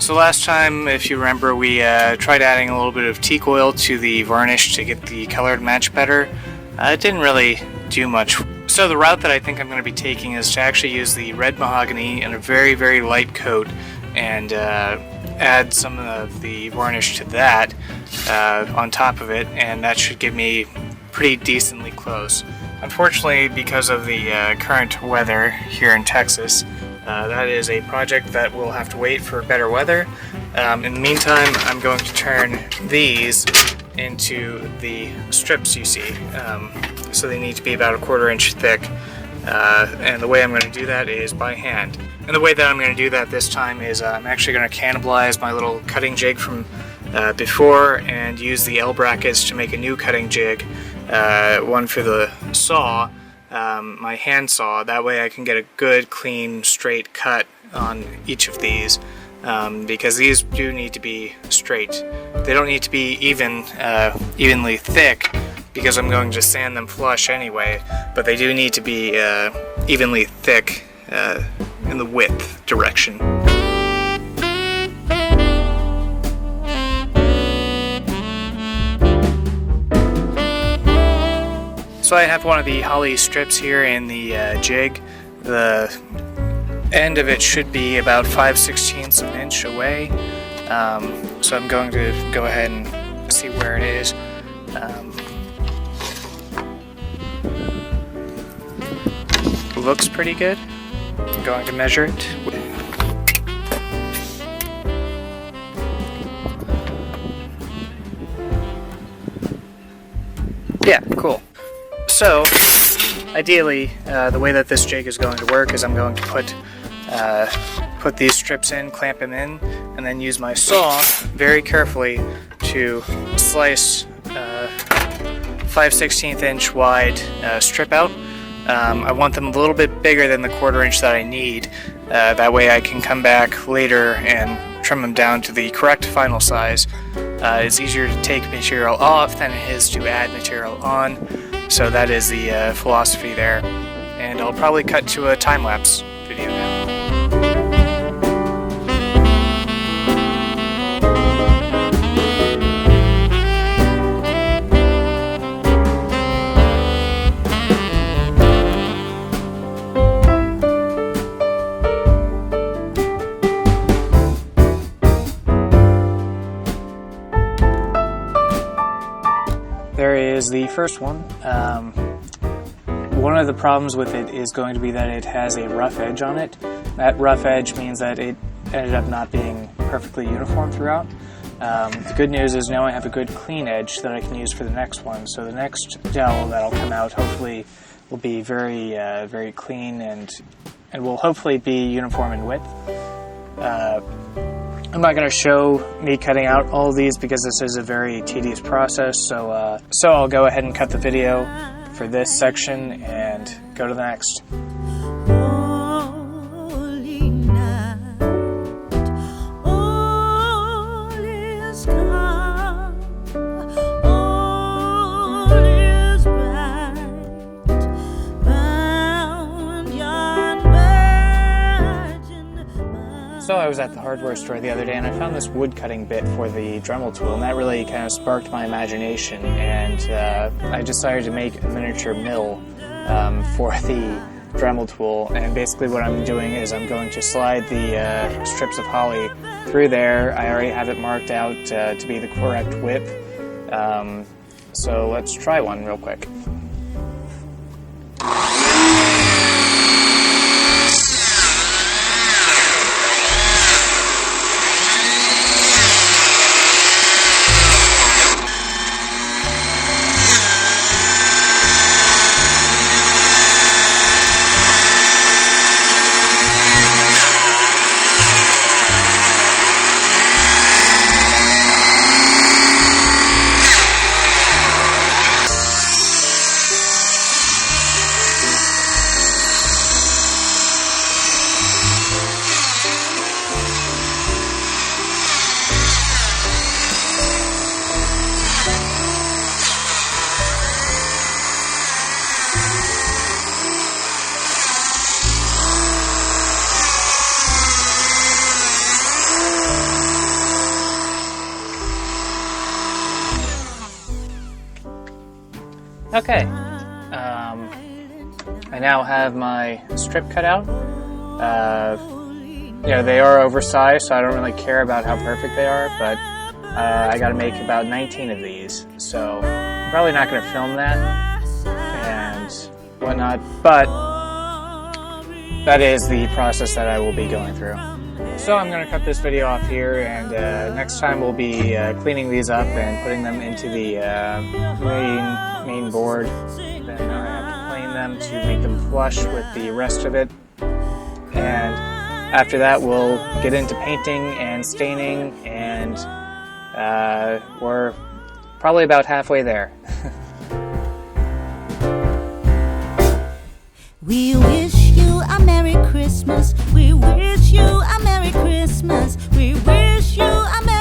So last time, if you remember, we tried adding a little bit of teak oil to the varnish to get the color to match better. It didn't really do much. So the route that I think I'm going to be taking is to actually use the red mahogany in a very, very light coat and add some of the varnish to that on top of it, and that should give me pretty decently close. Unfortunately, because of the current weather here in Texas, that is a project that will have to wait for better weather. In the meantime, I'm going to turn these into the strips you see. So they need to be about a 1/4 inch thick. And the way I'm going to do that is by hand. And the way that I'm going to do that this time is I'm actually going to cannibalize my little cutting jig from before and use the L brackets to make a new cutting jig, one for the saw, my hand saw. That way I can get a good, clean, straight cut on each of these, because these do need to be straight. They don't need to be evenly thick, because I'm going to sand them flush anyway, but they do need to be evenly thick in the width direction. So I have one of the holly strips here in the jig. The end of it should be about 5/16 of an inch away. So I'm going to go ahead and see where it is. Looks pretty good. I'm going to measure it. Yeah, cool. So, ideally, the way that this jig is going to work is I'm going to put these strips in, clamp them in, and then use my saw very carefully to slice 5/16 inch wide strip out. I want them a little bit bigger than the 1/4 inch that I need. That way I can come back later and trim them down to the correct final size. It's easier to take material off than it is to add material on. So that is the philosophy there. And I'll probably cut to a time-lapse video now. There is the first one. One of the problems with it is going to be that it has a rough edge on it. That rough edge means that it ended up not being perfectly uniform throughout. The good news is now I have a good clean edge that I can use for the next one. So the next dowel that'll come out hopefully will be very, very clean and will hopefully be uniform in width. I'm not going to show me cutting out all of these because this is a very tedious process, so I'll go ahead and cut the video for this section and go to the next. So I was at the hardware store the other day and I found this wood cutting bit for the Dremel tool, and that really kind of sparked my imagination, and I decided to make a miniature mill for the Dremel tool. And basically what I'm doing is I'm going to slide the strips of holly through there. I already have it marked out to be the correct width, so let's try one real quick. Okay, I now have my strip cut out. They are oversized, so I don't really care about how perfect they are, but I gotta make about 19 of these, so I'm probably not gonna film that and whatnot, but that is the process that I will be going through. So I'm going to cut this video off here, and next time we'll be cleaning these up and putting them into the main board. Then I have to plane them to make them flush with the rest of it. And after that we'll get into painting and staining, and we're probably about halfway there. We wish you a Merry Christmas. We wish you a Merry Christmas. We wish you a Merry